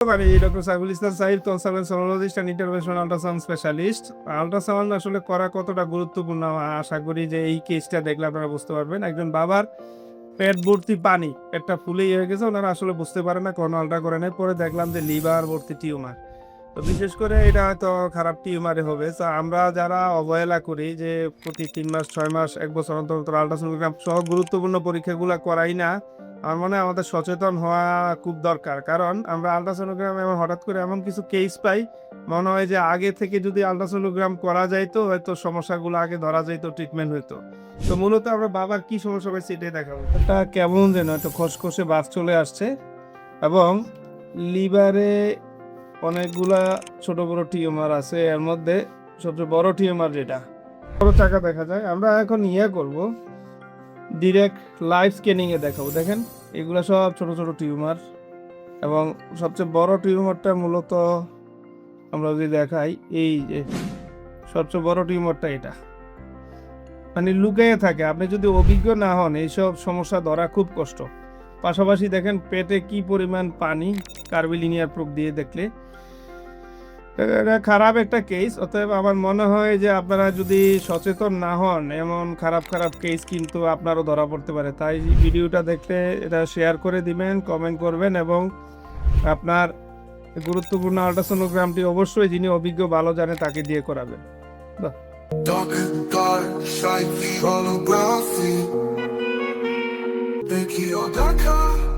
Doctor Saiful Islam Saif, consultant and intervention ultrasound specialist. Ultrasound আসলে করা কতটা গুরুত্বপূর্ণ আশা করি যে এই কেসটা দেখলে আপনারা বুঝতে পারবেন। একজন বাবার পেট ভর্তি পানি, পেটটা ফুলেই হয়ে গেছে, ওনারা আসলে বুঝতে পারে না, কোনো আলট্রা করে নাই, পরে দেখলাম যে লিভার ভর্তি টিউমার। তো বিশেষ করে এটা হয়তো খারাপ টিউমারে হবে। তো আমরা যারা অবহেলা করি যে প্রতি 3 মাস 6 মাস 1 বছর অন্তর অন্তর আল্ট্রাসোনোগ্রাম সহ গুরুত্বপূর্ণ পরীক্ষাগুলো করাই না, আমার মনে হয় আমাদের সচেতন হওয়া খুব দরকার। কারণ আমরা আল্ট্রাসোনোগ্রাম এমন হঠাৎ করে এমন কিছু কেস পাই, মনে হয় যে আগে থেকে যদি আল্ট্রাসোনোগ্রাম করা যাইতো হয়তো সমস্যাগুলো আগে ধরা যাইতো, ট্রিটমেন্ট হইতো। তো মূলত আমরা বাবার কি সমস্যা হয়েছে এটাই দেখাবো। এটা কেমন যেন একটা খসখসে ভাব চলে আসছে এবং লিভারে অনেকগুলা ছোট বড় টিউমার আছে। এর মধ্যে সবচেয়ে বড় টিউমার যেটা বড় চাকা দেখা যায়, আমরা এখন করব ডিরেক্ট লাইভ স্ক্যানিং এ দেখাবো। দেখেন এগুলা সব ছোট ছোট টিউমার এবং সবচেয়ে বড় টিউমারটা মূলত আমরা যদি দেখাই, এই যে সবচেয়ে বড় টিউমারটা এটা মানে লুকিয়ে থাকে। আপনি যদি অভিজ্ঞ না হন এইসব সমস্যা ধরা খুব কষ্ট। পাশাপাশি দেখেন পেটে কি পরিমাণ পানি, কার্ভিলিনিয়ার প্রোব দিয়ে দেখলে এটা খারাপ একটা কেস। অতএব আমার মনে হয় যে আপনারা যদি সচেতন না হন এমন খারাপ খারাপ কেস কিন্তু আপনারও ধরা পড়তে পারে। তাই ভিডিওটা দেখলে এটা শেয়ার করে দিবেন, কমেন্ট করবেন এবং আপনার গুরুত্বপূর্ণ আল্ট্রাসোনোগ্রামটি অবশ্যই যিনি অভিজ্ঞ ভালো জানে তাকে দিয়ে করাবেন। Dark and dark, shine holography. Thank you, Dakar.